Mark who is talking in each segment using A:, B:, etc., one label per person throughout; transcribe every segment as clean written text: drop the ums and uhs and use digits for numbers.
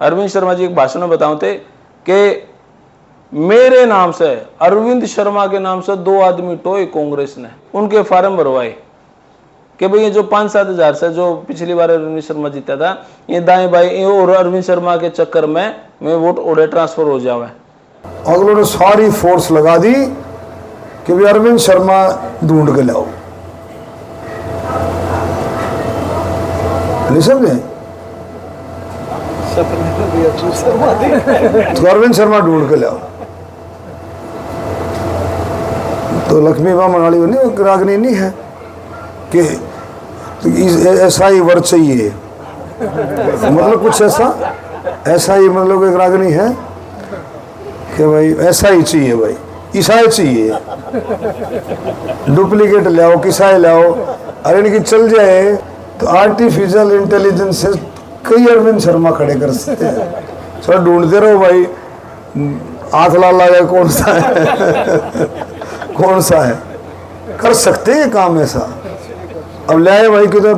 A: अरविंद शर्मा जी एक भाषण में बताओ थे कि मेरे नाम से, अरविंद शर्मा के नाम से 2 आदमी टोए कांग्रेस ने, उनके फार्म भरवाए कि भाई ये जो 5-7 हजार से जो पिछली बार अरविंद शर्मा जीता था, ये दाएं बाएं और अरविंद शर्मा के चक्कर में वोट ओडे ट्रांसफर हो जावे।
B: अगलों ने सारी फोर्स लगा दी कि भी अरविंद शर्मा ढूंढ के लाओ, नहीं समझे? तो अरविंद शर्मा ढूंढ के लाओ। तो लक्ष्मी मनाली नहीं रागनी नहीं है कि ऐसा ही वर चाहिए, मतलब कुछ ऐसा ही, मतलब एक रागनी है कि भाई ऐसा ही चाहिए, भाई ईसाई चाहिए, डुप्लीकेट लाओ, किसाई लाओ। अरे इनकी चल जाए तो आर्टिफिशियल इंटेलिजेंस से कई अरविंद शर्मा खड़े कर सकते हैं। थोड़ा ढूंढते रहो भाई, आंख लाल लगा कौन सा है कौन सा है, कर सकते हैं काम ऐसा। अब लाए भाई किधर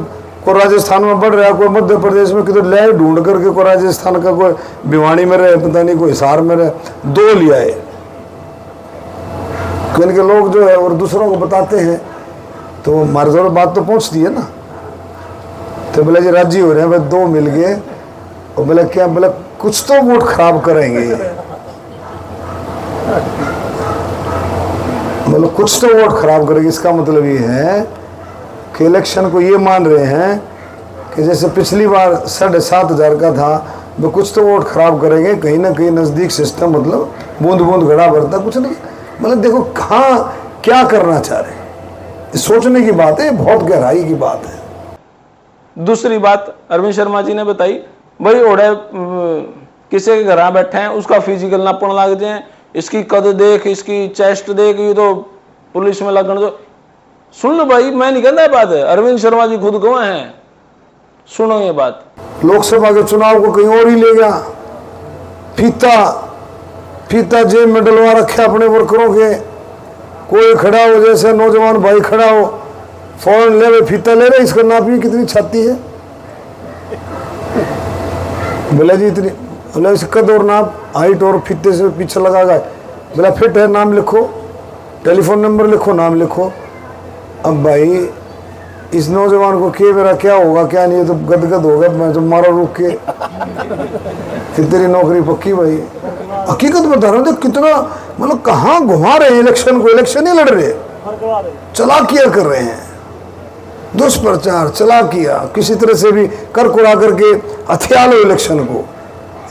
B: को राजस्थान में बढ़ रहा है, कोई मध्य प्रदेश में किधर लाए ढूंढ करके, कोई राजस्थान का, कोई भिवानी में रहे, पता नहीं कोई हिसार में रहे, 2 लिया है। इनके लोग जो है और दूसरों को बताते हैं तो हमारे जोर बात तो पहुंचती है ना। तो बोले जी राजी हो रहे हैं भाई, 2 मिल गए, और बोले क्या, बोले कुछ तो वोट खराब करेंगे, मतलब कुछ तो वोट खराब करेंगे। इसका मतलब ये है कि इलेक्शन को ये मान रहे हैं कि जैसे पिछली बार 7,500 का था, वो कुछ तो वोट खराब करेंगे, कहीं ना कहीं नज़दीक सिस्टम, मतलब बूंद बूंद घड़ा भरता, कुछ नहीं। मतलब देखो कहाँ क्या करना चाह रहे हैं, सोचने की बात है, बहुत गहराई की बात है।
A: दूसरी बात अरविंद शर्मा जी ने बताई, भाई ओढ़े किसी के घर बैठे हैं, उसका फिजिकल नापन लग जाए, इसकी कद देख, इसकी चेस्ट देख, ये तो पुलिस में लगन दो। सुन लो भाई, मैं नहीं कहता बात है, अरविंद शर्मा जी खुद गवाह हैं, सुनो ये बात।
B: लोकसभा के चुनाव को कहीं और ही ले गया, फीता जेब में डलवा रखे अपने वर्करों के। कोई खड़ा हो, जैसे नौजवान भाई खड़ा हो, फौरन ले रहे, फीता ले रहे, इसका नापी कितनी छाती है, बोला जी इतनी, बोला इस कद और नाप, हाइट और फीते से पीछे लगा गया, बोला फिट है, नाम लिखो, टेलीफोन नंबर लिखो, नाम लिखो। अब भाई इस नौजवान को के मेरा क्या होगा क्या नहीं, तो गदगद हो गया, मैं तो मारो रुक के, फिर तेरी नौकरी पक्की। भाई हकीकत बता रहा हूँ, कितना मतलब कहाँ घुमा रहे हैं इलेक्शन को, इलेक्शन ही लड़ रहे, चालाकियां कर रहे हैं, दुष्प्रचार, चालाकियां, किसी तरह से भी कर कुरा करके हथिया लो इलेक्शन को।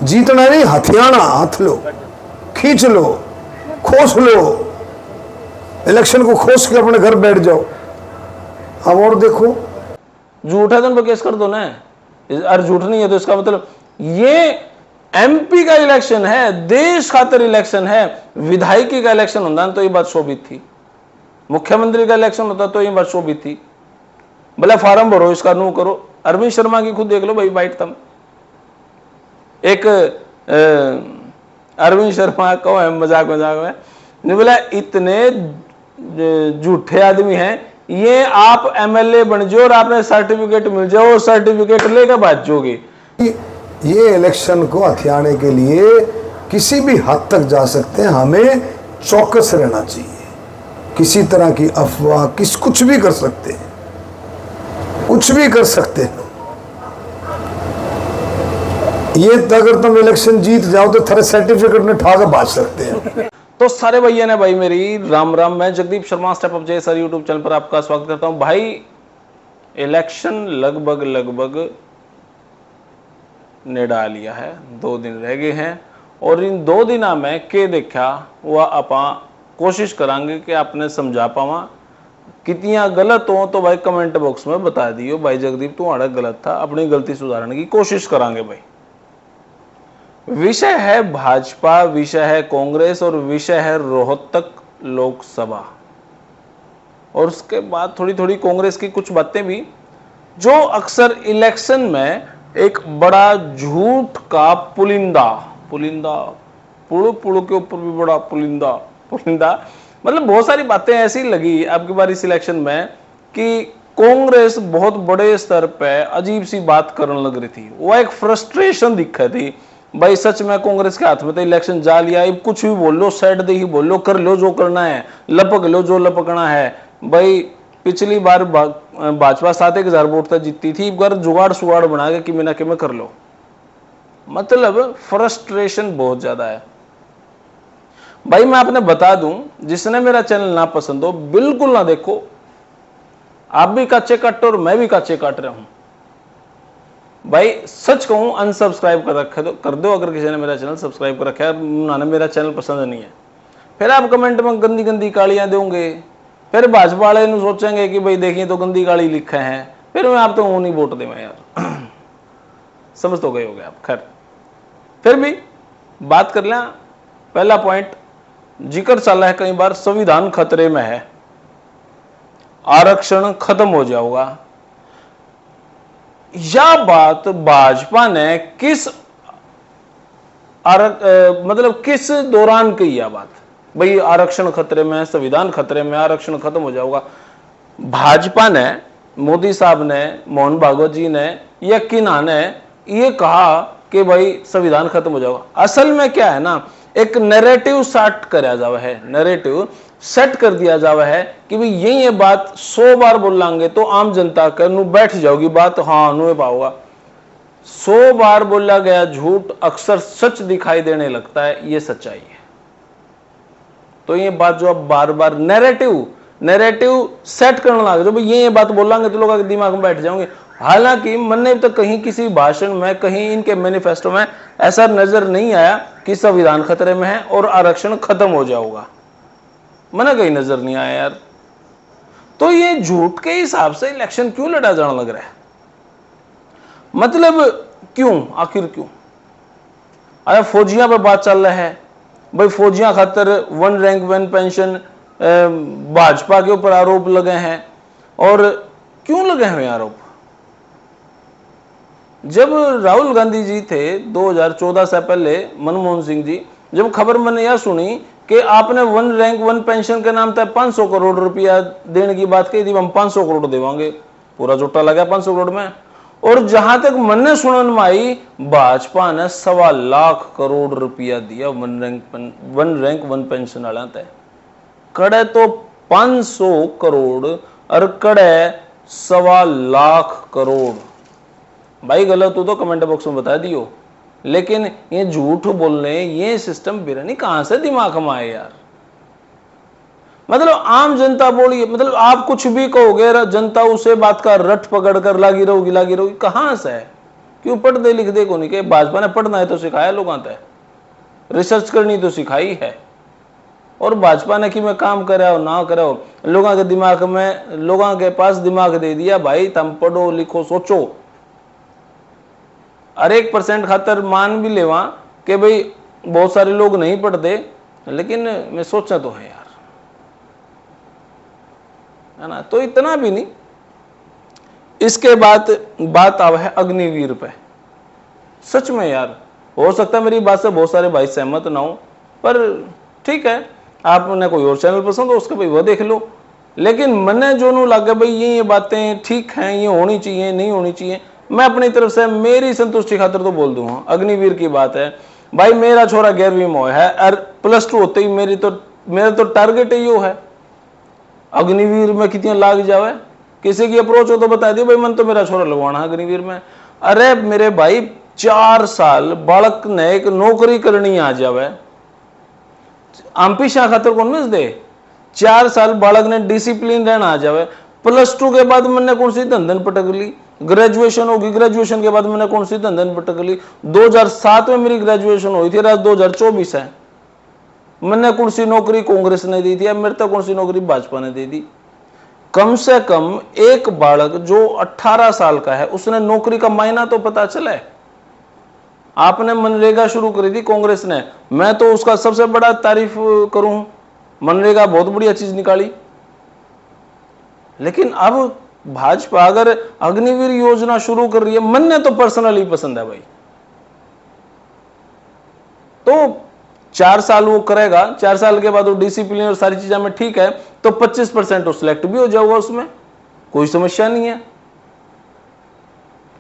B: जीतना नहीं, हथियाना, हाथ लो, खींच लो, खोस लो, इलेक्शन को खोस के अपने घर बैठ जाओ। अब और देखो,
A: झूठ है तो उन पर केस कर दो ना, अरे झूठ नहीं है तो इसका मतलब ये एमपी का इलेक्शन है, देश खातर इलेक्शन है, विधायकी का इलेक्शन होता तो ये बात शोभित थी, मुख्यमंत्री का इलेक्शन होता तो ये बात शोभित थी। भले फार्म भरो, इसका नो करो। अरविंद शर्मा की खुद देख लो भाई बाइट तम, एक अरविंद शर्मा को है मजाक में नहीं बोला, इतने झूठे आदमी हैं, ये आप एमएलए बन जाओ और आपने सर्टिफिकेट मिल जाओ और सर्टिफिकेट लेकर भाग जाओगे।
B: ये इलेक्शन को हथियाने के लिए किसी भी हद तक जा सकते हैं, हमें चौकस रहना चाहिए। किसी तरह की अफवाह, कुछ भी कर सकते हैं, कुछ भी कर सकते हैं। ये अगर तुम इलेक्शन जीत जाओ तो तेरे सर्टिफिकेट में ठा के भाग सकते हैं।
A: तो सारे भैया ने भाई मेरी राम राम, मैं जगदीप शर्मा स्टेप अप जय सर यूट्यूब चैनल पर आपका स्वागत करता हूं। भाई इलेक्शन लगभग ने डाल लिया है, 2 दिन रह गए हैं, और इन 2 दिना में के देखा वह आपा कोशिश करांगे कि आपने समझा पावा। कितनियां गलत हो तो भाई कमेंट बॉक्स में बता दियो, भाई जगदीप तू आड़ा गलत था, अपनी गलती सुधारने की कोशिश करांगे। भाई विषय है भाजपा, विषय है कांग्रेस और विषय है रोहतक लोकसभा, और उसके बाद थोड़ी थोड़ी कांग्रेस की कुछ बातें भी, जो अक्सर इलेक्शन में एक बड़ा झूठ का पुलिंदा पुड़ू के ऊपर भी बड़ा पुलिंदा मतलब बहुत सारी बातें ऐसी लगी आपकी बार इस इलेक्शन में कि कांग्रेस बहुत बड़े स्तर पे अजीब सी बात करने लग रही थी। वो एक फ्रस्ट्रेशन दिखा थी भाई सच में कांग्रेस के हाथ में तो इलेक्शन जा लिया, अब कुछ भी बोल लो, साइड दे ही बोल लो, कर लो जो करना है, लपक लो जो लपकना है। भाई पिछली बार भाजपा 7-1 हजार वोट तक जीती थी, एक बार जुगाड़ सुगाड़ बना के किमें ना किमें कर लो। मतलब फ्रस्ट्रेशन बहुत ज्यादा है भाई। मैं आपने बता दूं, जिसने मेरा चैनल ना पसंद हो बिल्कुल ना देखो। आप भी कच्चे काटो और मैं भी कच्चे काट रहा हूं भाई। सच कहूं अनसब्सक्राइब कर दो अगर किसी ने मेरा चैनल सब्सक्राइब कर रखा है, उन्होंने मेरा चैनल पसंद नहीं है। फिर आप कमेंट में गंदी गंदी गालियां दोगे, फिर भाजपा वाले सोचेंगे कि भाई देखिए तो गंदी गाली लिखा है, फिर मैं आप तो वो नहीं वोट दे मैं यार। समझ तो गए हो गए आप। खैर फिर भी बात कर लें। पहला पॉइंट जिक्र चला है कई बार, संविधान खतरे में है, आरक्षण खत्म हो जाएगा। यह बात भाजपा ने मतलब किस दौरान की यह बात, भाई आरक्षण खतरे में, संविधान खतरे में, आरक्षण खत्म हो जाएगा। भाजपा ने, मोदी साहब ने, मोहन भागवत जी ने या किन्हा ने ये कहा कि भाई संविधान खत्म हो जाएगा। असल में क्या है ना, एक नैरेटिव सेट कराया जावा है, नैरेटिव सेट कर दिया जावा है कि भाई ये बात 100 बार बोलेंगे तो आम जनता के नु बैठ जाओगी बात, हाँ नु पाओगा। 100 बार बोला गया झूठ अक्सर सच दिखाई देने लगता है, ये सच्चाई है। तो ये बात जो अब बार बार नैरेटिव सेट करने लगे, जो भाई ये बात बोलेंगे तो लोगों के दिमाग में बैठ जाओगे। हालांकि मैंने तो कहीं किसी भाषण में, कहीं इनके मैनिफेस्टो में ऐसा नजर नहीं आया कि संविधान खतरे में है और आरक्षण खत्म हो जाएगा, मैंने कहीं नजर नहीं आया यार। तो ये झूठ के हिसाब से इलेक्शन क्यों लड़ा जाने लग रहा है, मतलब क्यों, आखिर क्यों? अरे फौजियां पे बात चल रहा है भाई, फौजियां खातर 1 रैंक 1 पेंशन, भाजपा के ऊपर आरोप लगे हैं। और क्यों लगे हुए आरोप? जब राहुल गांधी जी थे 2014 से पहले, मनमोहन सिंह जी, जब खबर मैंने यह सुनी कि आपने 1 रैंक 1 पेंशन के नाम तक 500 करोड़ रुपया देने की बात कही थी, हम 500 करोड़ देवांगे, पूरा जुटा लगा 500 करोड़ में। और जहां तक मैंने सुनन में आई, भाजपा ने 1.25 लाख करोड़ रुपया दिया 1 रैंक 1 पेंशन वाला तय। कड़े तो 500 करोड़ और कड़े 1.25 लाख करोड़। भाई गलत हो तो कमेंट बॉक्स में बता दियो, लेकिन ये झूठ बोलने, ये सिस्टम बिरनी कहां से दिमाग में आए यार? मतलब आम जनता बोली, मतलब आप कुछ भी कहोगे, जनता उसे बात का रट पकड़ कर लागी रहोगी। कहां से है? क्यों पढ़ दे लिख दे को नहीं? के भाजपा ने पढ़ना है तो सिखाया लोगों ने, रिसर्च करनी तो सिखाई है। और भाजपा ने कि मैं काम करे हो ना करे हो, लोगों के दिमाग में, लोगों के पास दिमाग दे दिया भाई, तुम पढ़ो लिखो सोचो। हर 1% खातर मान भी लेवा कि भाई बहुत सारे लोग नहीं पढ़ते, लेकिन मैं सोचा तो है यार, है ना? तो इतना भी नहीं। इसके बाद बात आवा है अग्निवीर पे। सच में यार, हो सकता है मेरी बात से बहुत सारे भाई सहमत ना हो, पर ठीक है, आपने कोई और चैनल पसंद हो उसका भाई वो देख लो। लेकिन मैंने जो नू लगा भाई ये बातें ठीक हैं, ये होनी चाहिए, नहीं होनी चाहिए, मैं अपनी तरफ से मेरी संतुष्टि खातिर तो बोल दूंगा। अग्निवीर की बात है भाई, मेरा छोरा 11वीं में है और +2 होते ही मेरा तो टारगेट ही यो है अग्निवीर में कितनी लाग जावे। किसी की अप्रोच हो तो बता दियो भाई, मन तो मेरा छोरा लगवाना है अग्निवीर में। अरे मेरे भाई 4 साल बालक ने एक नौकरी करनी आ जावे, आमपी शाह खातर कौन मिस दे? 4 साल बालक ने डिसिप्लिन रहना आ जावे। +2 के बाद मैंने कौन सी धंधन पटक ली, ग्रेजुएशन होगी, ग्रेजुएशन के बाद मैंने कौन सी धंधन पटक ली। 2007 में मेरी ग्रेजुएशन हुई थी, आज 2024 है। मैंने कौन सी नौकरी कांग्रेस ने दी थी, मेरे तक कौन सी नौकरी भाजपा ने दे दी। कम से कम एक बालक जो 18 साल का है उसने नौकरी का मायना तो पता चले। आपने मनरेगा शुरू करी थी कांग्रेस ने, मैं तो उसका सबसे बड़ा तारीफ करूं, मनरेगा बहुत बढ़िया चीज निकाली। लेकिन अब भाजपा अगर अग्निवीर योजना शुरू कर रही है, मन तो पर्सनली पसंद है भाई, तो 4 साल वो करेगा, 4 साल के बाद वो डिसिप्लिन और सारी चीजें में ठीक है, तो 25% वो सिलेक्ट भी हो जाएगा, उसमें कोई समस्या नहीं है।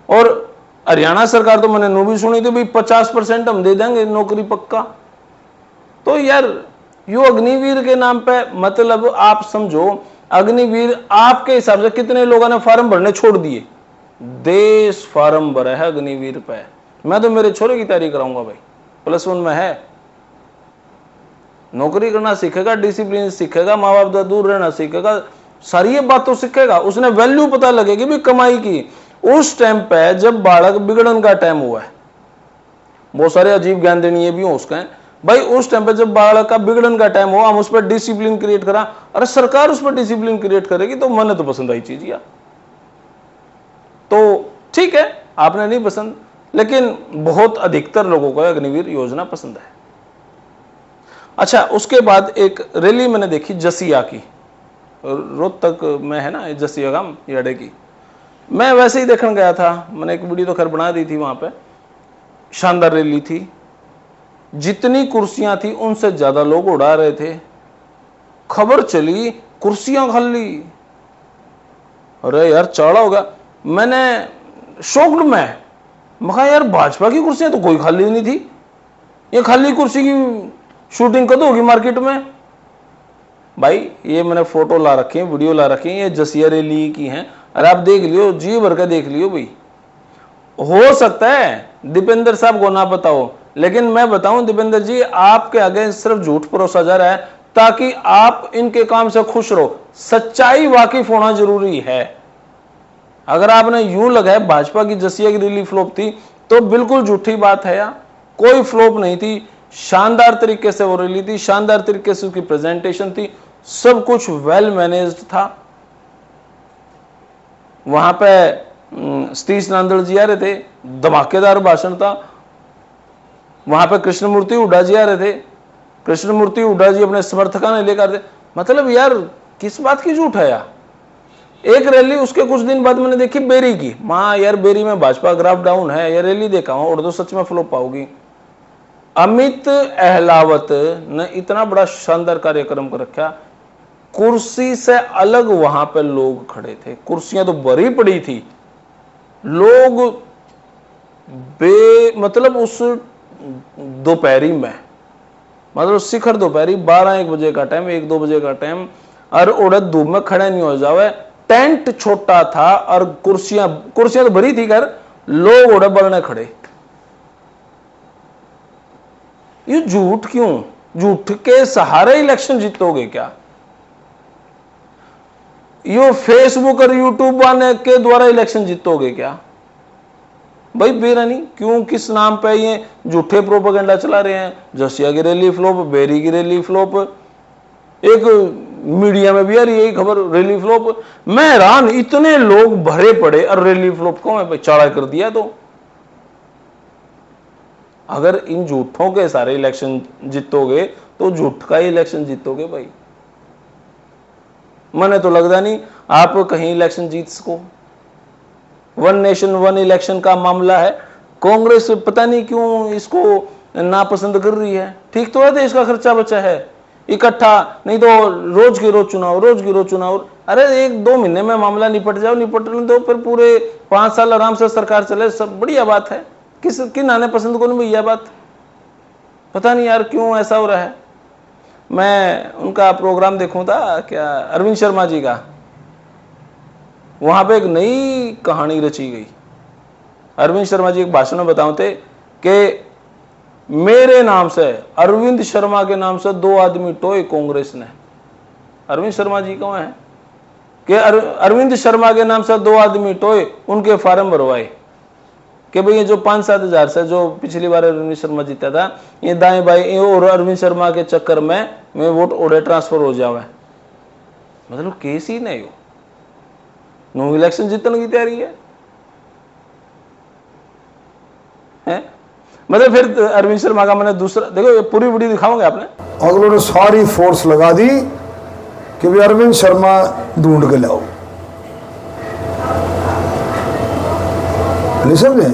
A: और हरियाणा सरकार तो मैंने भी सुनी थी भाई 50% हम दे देंगे नौकरी पक्का। तो यार यो अग्निवीर के नाम पे, मतलब आप समझो अग्निवीर आपके हिसाब से कितने लोगों ने फार्म भरने छोड़ दिए? देश फार्म भरा है अग्निवीर पे। मैं तो मेरे छोरे की तैयारी कराऊंगा भाई, +1 में है, नौकरी करना सीखेगा, डिसिप्लिन सीखेगा, माँ बाप से दूर रहना सीखेगा, सारी ये बात तो सीखेगा, उसने वैल्यू पता लगेगी भी कमाई की। उस टाइम पे जब बालक बिगड़न का टाइम हुआ है, बहुत सारे अजीब ज्ञान देनी भी हो उसका है भाई, उस टाइम पे जब बालक का बिगड़न का टाइम हो, हम उस पर डिसिप्लिन क्रिएट करा, अरे सरकार उस पर डिसिप्लिन क्रिएट करेगी तो मैंने तो पसंद आई चीज यार। तो ठीक है, आपने नहीं पसंद, लेकिन बहुत अधिकतर लोगों को अग्निवीर योजना पसंद है। अच्छा, उसके बाद एक रैली मैंने देखी जसिया की, रोहतक में है ना जसिया गांव याडे की, मैं वैसे ही देखने गया था, मैंने एक वीडियो तो खैर बना दी थी, वहां पे शानदार रैली थी, जितनी कुर्सियां थी उनसे ज्यादा लोग उड़ा रहे थे, खबर चली कुर्सियां खाली, अरे यार चाड़ा होगा। मैंने शौक में कहा यार भाजपा की कुर्सियां तो कोई खाली नहीं थी, ये खाली कुर्सी की शूटिंग कद होगी मार्केट में? भाई ये मैंने फोटो ला रखी है, वीडियो ला रखी है, ये जसिया रैली की हैं, अरे आप देख लियो, जी भर के देख लियो भाई। हो सकता है दीपेंद्र साहब को ना पता हो, लेकिन मैं बताऊं दीपेंद्र जी, आपके आगे सिर्फ झूठ परोसा जा रहा है ताकि आप इनके काम से खुश रहो। सच्चाई वाकिफ होना जरूरी है। अगर आपने यूं लगाया भाजपा की जसिया की रैली फ्लॉप थी, तो बिल्कुल झूठी बात है यार, कोई फ्लॉप नहीं थी, शानदार तरीके से वो रैली थी, शानदार तरीके से उसकी प्रेजेंटेशन थी, सब कुछ वेल मैनेज्ड था। वहां पे सतीश नांदल जी आ रहे थे, धमाकेदार भाषण था। वहां पे कृष्णमूर्ति हुड्डा जी आ रहे थे, कृष्णमूर्ति हुड्डा जी अपने समर्थकों ने लेकर थे। मतलब यार किस बात की झूठ है यार। एक रैली उसके कुछ दिन बाद मैंने देखी बेरी की, मां यार बेरी में भाजपा ग्राफ डाउन है, ये रैली देखा हूं और तो सच में फ्लॉप पाओगी। अमित अहलावत ने इतना बड़ा शानदार कार्यक्रम कर रखा, कुर्सी से अलग वहां पे लोग खड़े थे, कुर्सियां तो भरी पड़ी थी, लोग मतलब उस दोपहरी में, मतलब शिखर दोपहरी 12-1 बजे का टाइम, 1-2 बजे का टाइम, और उड़द धूप में खड़े नहीं हो जावे। टेंट छोटा था और कुर्सियां तो भरी थी, कर लोग उड़े बलने खड़े। ये झूठ क्यों? झूठ के सहारे इलेक्शन जीतोगे क्या? यो फेसबुक और यूट्यूब वाले के द्वारा इलेक्शन जीतोगे क्या? भाई बेरानी क्यों, किस नाम पे ये झूठे प्रोपेगेंडा चला रहे हैं? जसिया की रैली फ्लॉप, बेरी की रैली फ्लॉप, एक मीडिया में भी आ रही है खबर रैली फ्लॉप। मैं हैरान, इतने लोग भरे पड़े और रैली फ्लॉप को मैं चाड़ा कर दिया। तो अगर इन झूठों के सारे इलेक्शन जीतोगे तो झूठ का ही इलेक्शन जीतोगे भाई। मैंने तो लगता नहीं आप कहीं इलेक्शन जीत सको। 1 नेशन 1 इलेक्शन का मामला है, कांग्रेस पता नहीं क्यों इसको नापसंद कर रही है। ठीक तो है, देश का खर्चा बचा है इकट्ठा, नहीं तो रोज की रोज चुनाव। अरे 1-2 महीने में मामला निपट जाओ, दो, फिर पूरे 5 साल आराम से सरकार चले, सब बढ़िया बात है। किन आने पसंद को नहीं भैया बात, पता नहीं यार क्यों ऐसा हो रहा है। मैं उनका प्रोग्राम देखूं था क्या, अरविंद शर्मा जी का, वहां पे एक नई कहानी रची गई। अरविंद शर्मा जी एक भाषण में बताते थे कि मेरे नाम से, अरविंद शर्मा के नाम से 2 आदमी टोए कांग्रेस ने। अरविंद शर्मा जी कौन है कि अरविंद शर्मा के नाम से 2 आदमी टोए, उनके फार्म भरवाए कि भाई ये जो 5-7 हजार से जो पिछली बार अरविंद शर्मा जीता था, ये दाएं बाएं और अरविंद शर्मा के चक्कर में वोट ओडे ट्रांसफर हो जावे। मतलब केस ही नहीं हो, नो इलेक्शन जीतने की तैयारी है? मतलब फिर अरविंद शर्मा का मैंने दूसरा देखो, ये पूरी वीडियो दिखाओगे आपने,
B: अगलों ने सारी फोर्स लगा दी कि भी अरविंद शर्मा ढूंढ के लाओ, नहीं समझे?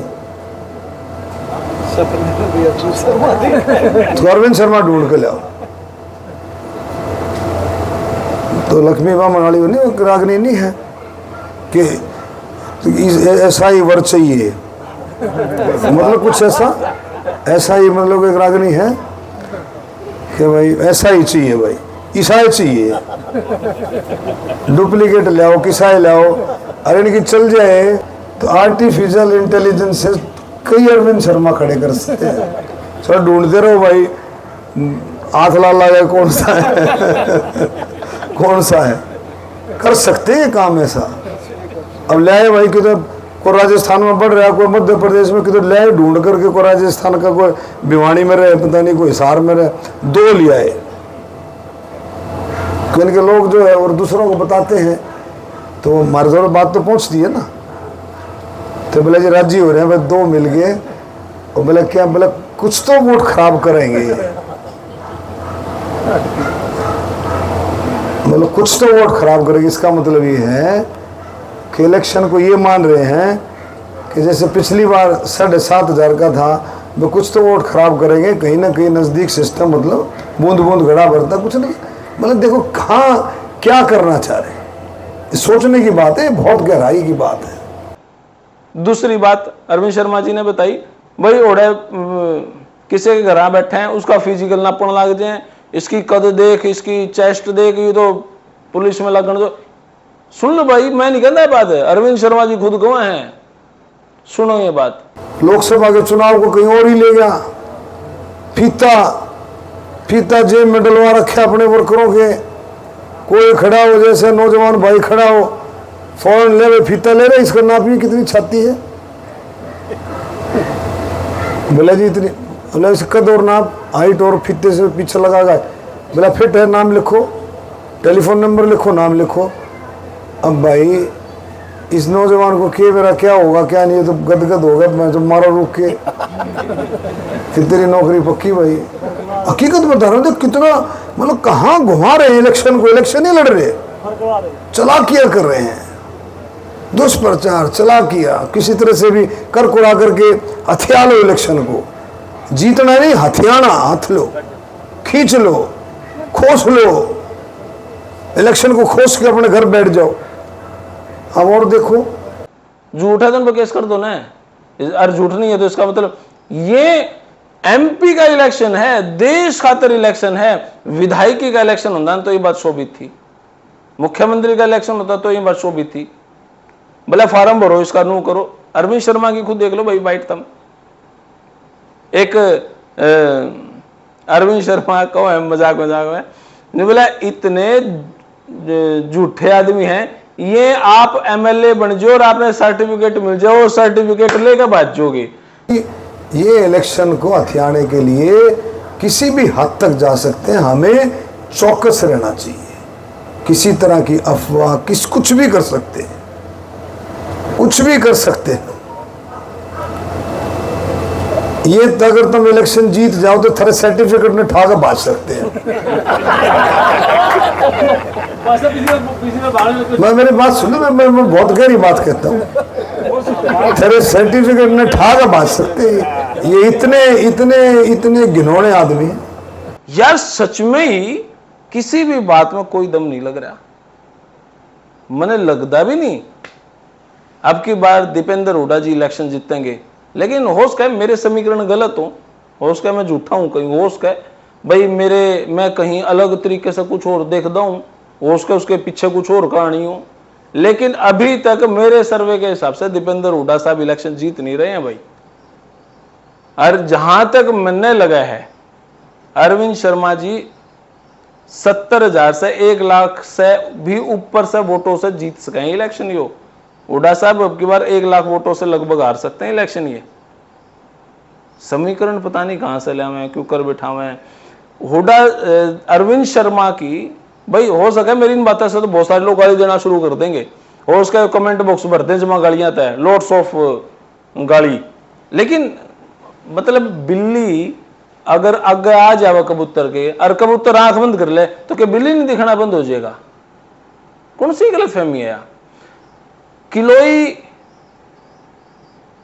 B: तो अरविंद शर्मा ढूंढ के लाओ। तो लक्ष्मी माँ मनाली रागनी नहीं है कि ऐसा ही वर चाहिए, मतलब कुछ ऐसा ही मतलब एक रागनी है कि भाई ऐसा ही चाहिए, भाई ईसाई चाहिए, डुप्लीकेट लाओ, किसाई लाओ। अरे इनकी चल जाए तो आर्टिफिशियल इंटेलिजेंस से कई अरविंद शर्मा खड़े कर सकते हैं। चलो ढूंढते रहो भाई, हाथ ला जाए कौन सा है कौन सा है, कर सकते हैं काम ऐसा। अब ले आए भाई, किधर कोई राजस्थान में बढ़ रहा है, कोई मध्य प्रदेश में, किधर ले आए ढूंढ करके, कोई राजस्थान का, कोई भिवानी में रहे, पता नहीं कोई हिसार में रहे, 2 ले आए। इनके लोग जो है और दूसरों को बताते हैं तो हमारे जोर बात तो पहुंचती है ना। तो बोले जी राजी हो रहे हैं, भाई 2 मिल गए। और बोले क्या, बोले कुछ तो वोट खराब करेंगे, मतलब कुछ तो वोट खराब करेंगे। इसका मतलब ये है कि इलेक्शन को ये मान रहे हैं कि जैसे पिछली बार 7,500 का था, वो कुछ तो वोट खराब करेंगे, कहीं ना कहीं नजदीक सिस्टम, मतलब बूंद बूंद घड़ा भरता, कुछ नहीं। मतलब देखो कहाँ क्या करना चाह रहे हैं, सोचने की बात है, बहुत गहराई की बात है।
A: दूसरी बात अरविंद शर्मा जी ने बताई, भाई ओढ़े किसी के घर बैठे हैं, उसका फिजिकल नापन लग जाए, इसकी कद देख, इसकी चेस्ट देख, ये तो पुलिस में लगन दो। सुन लो भाई, मैं नहीं कहता बात है, अरविंद शर्मा जी खुद गवाह हैं, सुनो ये बात।
B: लोकसभा के चुनाव को कहीं और ही ले गया, फीता जेब में डलवा रखे अपने वर्करों के। कोई खड़ा हो, जैसे नौजवान भाई खड़ा हो, फौरन ले फीता ले रहे, इसका नापिए कितनी छाती है, बोला जी इतनी, बोला इस कद और नाप, हाइट और फीते से पीछे लगा गए। बोला फिट है, नाम लिखो, टेलीफोन नंबर लिखो, नाम लिखो। अब भाई इस नौजवान को के मेरा क्या होगा क्या नहीं, तो गदगद होगा, मैं तो मारा रुक के, फिर तेरी नौकरी पक्की। भाई हकीकत बता रहा हूँ, कितना मतलब कहाँ घुमा रहे हैं इलेक्शन को, इलेक्शन ही लड़ रहे, चालाकियां कर रहे हैं, दुष्प्रचार, चालाकियां, किसी तरह से भी कर कुड़ा करके हथिया लो इलेक्शन को। जीतना नहीं, हथियाना, हाथ लो, खींच लो, खोस लो, इलेक्शन को खोस के अपने घर बैठ जाओ। अब और देखो,
A: झूठ है तो उन पर केस कर दो ना, अरे झूठ नहीं है तो इसका मतलब ये एमपी का इलेक्शन है, देश खातर इलेक्शन है, विधायकी का इलेक्शन होता तो ये बात शोभित थी, मुख्यमंत्री का इलेक्शन होता तो ये बात शोभित थी। भले फार्म भरो, इसका नो करो। अरविंद शर्मा की खुद देख लो भाई, बाइट तम एक अरविंद शर्मा को है, मजाक में नहीं बोला, इतने झूठे आदमी हैं, ये आप एमएलए बन जाओ और आपने सर्टिफिकेट मिल जाओ, सर्टिफिकेट लेकर भाग जाओगे।
B: ये इलेक्शन को हथियाने के लिए किसी भी हद तक जा सकते हैं, हमें चौकस रहना चाहिए। किसी तरह की अफवाह, कुछ भी कर सकते हैं, कुछ भी कर सकते हैं। ये अगर तुम इलेक्शन जीत जाओ तो तेरे सर्टिफिकेट में ठाकर भाग सकते हैं। मैं मेरी बात सुनो, मैं बहुत गहरी बात कहता हूँ, तेरे सर्टिफिकेट में ठाकर भाग सकते हैं। ये इतने घिनौने आदमी हैं
A: यार, सच में ही किसी भी बात में कोई दम नहीं लग रहा, मने लगता भी नहीं। अब की बार दीपेंद्र हुड्डा जी इलेक्शन जीतेंगे, लेकिन हो सके मेरे समीकरण गलत हो सके मैं झूठा हूं, कहीं हो सके भाई मैं कहीं अलग तरीके से कुछ और देखता हूं, हो सके उसके पीछे कुछ और कहानी हो, लेकिन अभी तक मेरे सर्वे के हिसाब से दीपेंद्र हुड्डा साहब इलेक्शन जीत नहीं रहे हैं भाई। और जहां तक मनने लगा है, अरविंद शर्मा जी 70,000 से 1 लाख से भी ऊपर से वोटों से जीत सके हैं इलेक्शन। यो हुड्डा साहब अब की बार 1 लाख वोटों से लगभग हार सकते हैं इलेक्शन। ये समीकरण पता नहीं कहां से ले आए, क्यों कर बैठा हुए हैं हुड्डा। अरविंद शर्मा की भाई हो सके मेरी इन बातों से तो बहुत सारे लोग गाली देना शुरू कर देंगे, और उसके कमेंट बॉक्स भरते हैं जमा गालियां तय, लॉट्स ऑफ गाली। लेकिन मतलब बिल्ली अगर आगे आ जावे कबूतर के, और कबूतर आंख बंद कर ले तो क्या बिल्ली नहीं दिखना बंद हो जाएगा? कौन सी गलत फहमी है यार। किलोई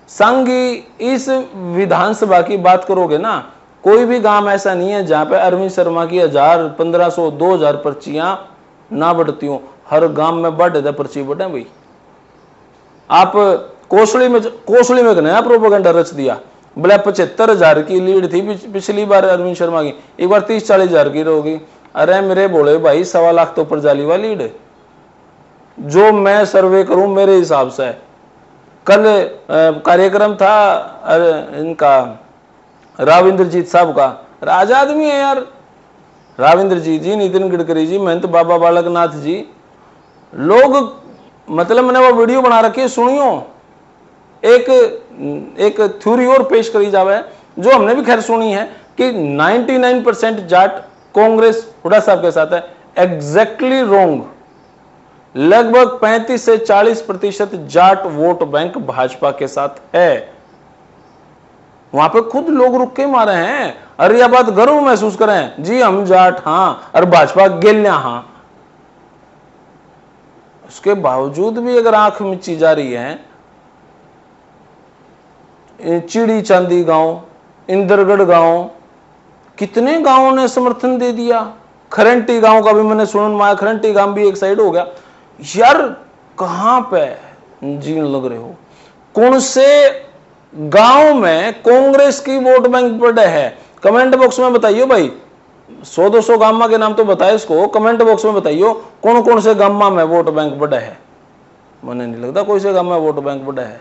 A: सांगी इस विधानसभा की बात करोगे ना, कोई भी गांव ऐसा नहीं है जहां पे अरविंद शर्मा की 1000, 1500, 2000 पर्चियां ना बढ़ती हो। हर गांव में बढ़ पर्ची बढ़े भाई। आप कोसली में एक नया प्रोपेगेंडा रच दिया। बोले 75,000 की लीड थी पिछली बार अरविंद शर्मा की, एक बार 30-40,000 की होगी। अरे मेरे बोले भाई 1.25 लाख तो ऊपर जाली वाली लीड, जो मैं सर्वे करूं मेरे हिसाब से। कल कार्यक्रम था इनका राव इंद्रजीत साहब का, राज आदमी है यार, राव इंद्रजीत जी, नितिन गडकरी जी, महंत बाबा बालकनाथ जी, लोग मतलब मैंने वो वीडियो बना रखी है, सुनियो। एक थ्योरी और पेश करी जावे जो हमने भी खैर सुनी है कि 99% जाट कांग्रेस हुड्डा साहब के साथ है। एग्जैक्टली रोंग। लगभग 35 से 40% जाट वोट बैंक भाजपा के साथ है। वहां पे खुद लोग रुक के मारे हैं, अरे यह बात गर्व महसूस करें जी, हम जाट हाँ और भाजपा गेल्या हाँ। उसके बावजूद भी अगर आंख मिची जा रही है, चिड़ी चांदी गांव, इंदरगढ़ गांव, कितने गांवों ने समर्थन दे दिया। खरंटी गांव का भी मैंने सुनन माया, खरंटी गांव भी एक साइड हो गया यार। कहां पे जीन लग रहे हो? कौन से गांव में कांग्रेस की वोट बैंक बढ़े है? कमेंट बॉक्स में बताइयो भाई। 100-200 गामा के नाम तो बताए इसको, कमेंट बॉक्स में बताइयो कौन कौन से गामा में वोट बैंक बढ़ा है। मुझे नहीं लगता कोई से गामा में वोट बैंक बढ़ा है,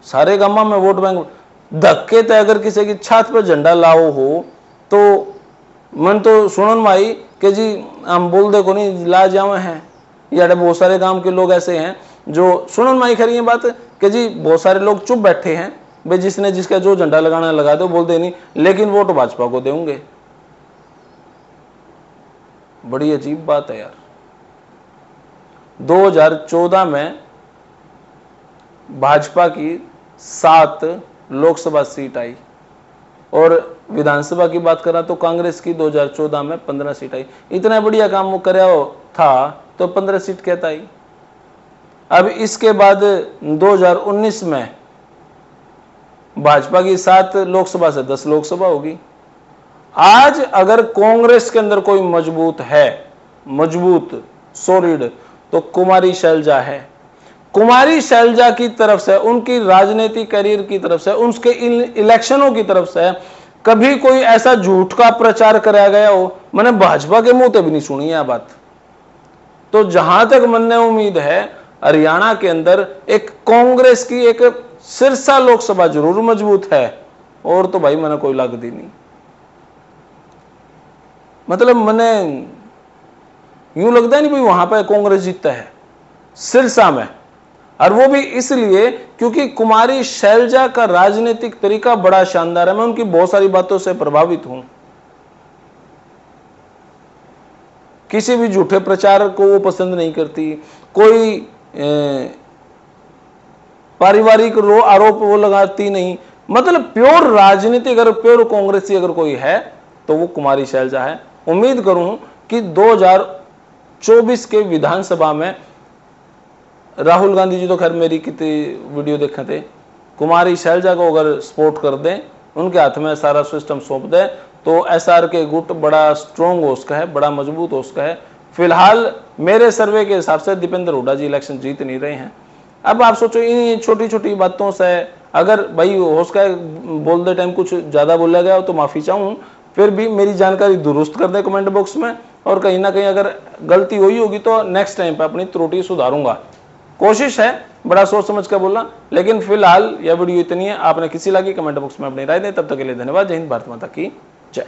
A: सारे गामा में वोट बैंक। धक्के तय अगर किसी की छात पर झंडा लाओ हो तो मन तो सुनन माई कि जी हम बोल दे को नहीं ला जावे हैं। यार बहुत सारे गांव के लोग ऐसे हैं जो सुनन माई खरी है बात कि जी बहुत सारे लोग चुप बैठे हैं, भाई जिसने जिसका जो झंडा लगाना लगा दो, बोलते नहीं, लेकिन वोट भाजपा को देंगे। बड़ी अजीब बात है यार। 2014 में भाजपा की 7 लोकसभा सीट आई और विधानसभा की बात करा तो कांग्रेस की 2014 में 15 सीट आई। इतना बढ़िया काम वो कराया था तो 15 सीट कहता आई। अब इसके बाद 2019 में भाजपा की 7 लोकसभा से 10 लोकसभा होगी। आज अगर कांग्रेस के अंदर कोई मजबूत सॉलिड तो कुमारी शैलजा है। कुमारी शैलजा की तरफ से, उनकी राजनीतिक करियर की तरफ से, उनके इलेक्शनों की तरफ से कभी कोई ऐसा झूठ का प्रचार कराया गया हो, मैंने भाजपा के मुंह से भी नहीं सुनी है बात। तो जहां तक मन उम्मीद है हरियाणा के अंदर एक कांग्रेस की एक सिरसा लोकसभा जरूर मजबूत है, और तो भाई मैंने कोई लगती नहीं। मतलब मैंने यूं लगता नहीं भाई वहां पर कांग्रेस जीतता है सिरसा में, और वो भी इसलिए क्योंकि कुमारी शैलजा का राजनीतिक तरीका बड़ा शानदार है। मैं उनकी बहुत सारी बातों से प्रभावित हूं। किसी भी झूठे प्रचार को वो पसंद नहीं करती, कोई पारिवारिक आरोप वो लगाती नहीं। मतलब प्योर राजनीति, अगर प्योर कांग्रेसी अगर कोई है तो वो कुमारी शैलजा है। उम्मीद करूं कि 2024 के विधानसभा में राहुल गांधी जी तो खैर मेरी कितनी वीडियो देखे थे, कुमारी शैलजा को अगर सपोर्ट कर दें, उनके हाथ में सारा सिस्टम सौंप दें तो एसआर के गुट बड़ा स्ट्रॉन्ग हो उसका है, बड़ा मजबूत हो उसका है। फिलहाल मेरे सर्वे के हिसाब से दीपेंद्र हुड्डा जी इलेक्शन जीत नहीं रहे हैं। अब आप सोचो इन छोटी छोटी बातों से अगर भाई हो उसका बोलते टाइम कुछ ज़्यादा बोला गया हो तो माफ़ी चाहूँ, फिर भी मेरी जानकारी दुरुस्त कर दें कमेंट बॉक्स में, और कहीं ना कहीं अगर गलती हुई होगी तो नेक्स्ट टाइम पर अपनी त्रुटि सुधारूंगा। कोशिश है बड़ा सोच समझ कर बोलना, लेकिन फिलहाल यह वीडियो इतनी है। आपने किसी लगी कमेंट बॉक्स में अपनी राय दें। तब तक के लिए धन्यवाद। जय हिंद, भारत माता की जय।